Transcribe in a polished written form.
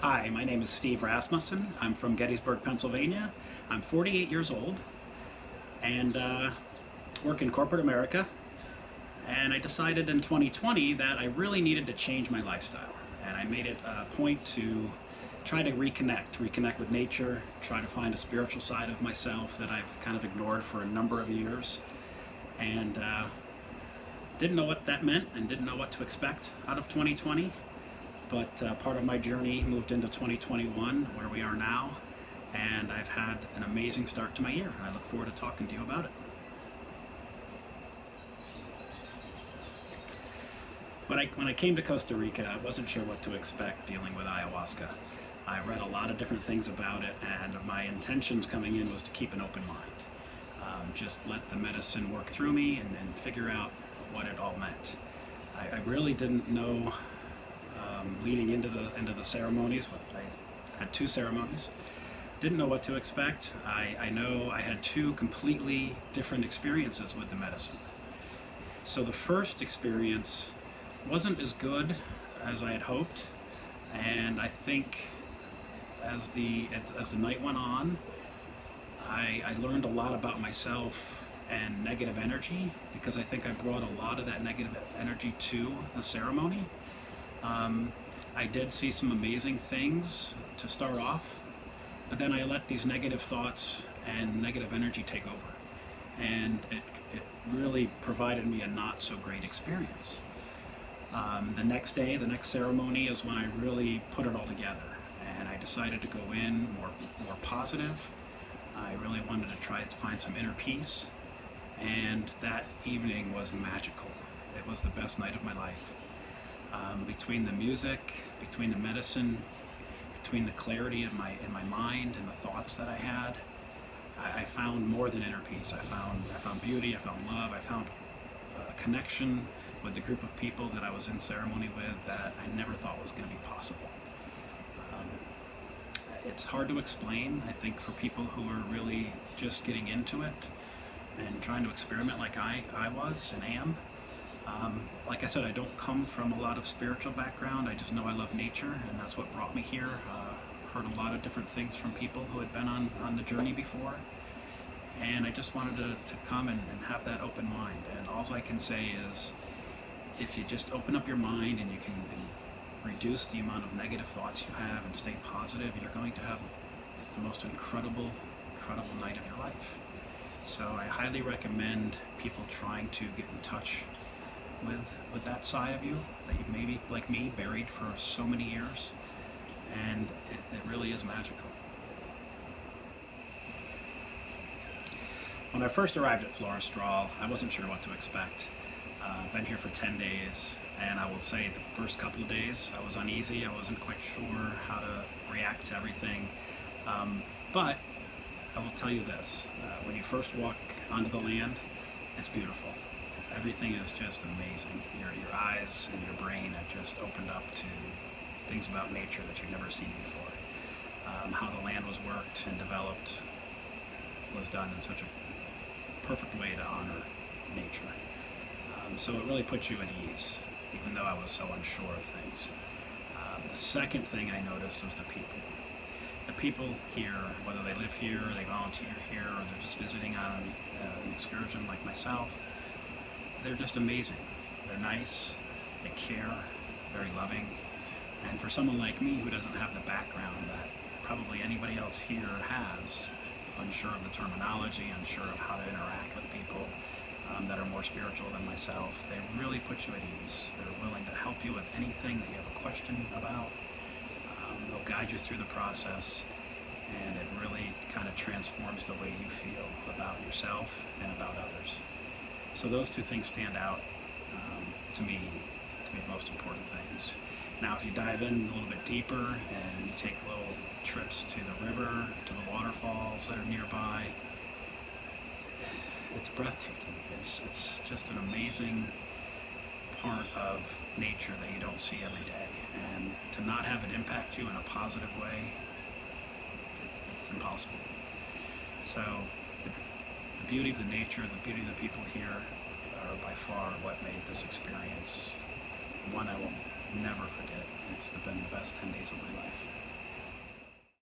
Hi, my name is Steve Rasmussen. I'm from Gettysburg, Pennsylvania. I'm 48 years old and work in corporate America. And I decided in 2020 that I really needed to change my lifestyle. And I made it a point to try to reconnect with nature, try to find a spiritual side of myself that I've kind of ignored for a number of years. And didn't know what that meant and didn't know what to expect out of 2020. But part of my journey moved into 2021, where we are now, and I've had an amazing start to my year. I look forward to talking to you about it. When I came to Costa Rica, I wasn't sure what to expect dealing with ayahuasca. I read a lot of different things about it, and my intentions coming in was to keep an open mind. Just let the medicine work through me and then figure out what it all meant. I really didn't know leading into the ceremonies. I had two ceremonies. Didn't know what to expect. I know I had two completely different experiences with the medicine. So the first experience wasn't as good as I had hoped, and I think as the night went on, I learned a lot about myself and negative energy, because I think I brought a lot of that negative energy to the ceremony. I did see some amazing things to start off, but then I let these negative thoughts and negative energy take over, and it really provided me a not so great experience. The next day, the next ceremony, is when I really put it all together, and I decided to go in more positive. I really wanted to try to find some inner peace, and that evening was magical. It was the best night of my life. Between the music, between the medicine, between the clarity in my mind and the thoughts that I had, I found more than inner peace. I found beauty, I found love, I found a connection with the group of people that I was in ceremony with that I never thought was going to be possible. It's hard to explain, I think, for people who are really just getting into it and trying to experiment like I was and am. Like I said, I don't come from a lot of spiritual background. I just know I love nature, and that's what brought me here. Heard a lot of different things from people who had been on the journey before, and I just wanted to come and have that open mind. And all I can say is, if you just open up your mind and you can reduce the amount of negative thoughts you have and stay positive, you're going to have the most incredible night of your life. So I highly recommend people trying to get in touch with that side of you that you've maybe, like me, buried for so many years, and it really is magical. When I first arrived at Floristral, I wasn't sure what to expect. I've been here for 10 days, and I will say the first couple of days I was uneasy. I wasn't quite sure how to react to everything, but I will tell you this, when you first walk onto the land, it's beautiful. Everything is just amazing. Your eyes and your brain have just opened up to things about nature that you've never seen before. How the land was worked and developed was done in such a perfect way to honor nature. So it really puts you at ease, even though I was so unsure of things. The second thing I noticed was the people. The people here, whether they live here, or they volunteer here, or they're just visiting on an excursion like myself, they're just amazing. They're nice, they care, very loving, and for someone like me who doesn't have the background that probably anybody else here has, unsure of the terminology, unsure of how to interact with people that are more spiritual than myself, they really put you at ease. They're willing to help you with anything that you have a question about. They'll guide you through the process, and it really kind of transforms the way you feel about yourself and about others. So those two things stand out to me the most important things. Now, if you dive in a little bit deeper and you take little trips to the river, to the waterfalls that are nearby, it's breathtaking. It's just an amazing part of nature that you don't see every day. And to not have it impact you in a positive way, it's impossible. So the beauty of the nature, the beauty of the people here are by far what made this experience one I will never forget. It's been the best 10 days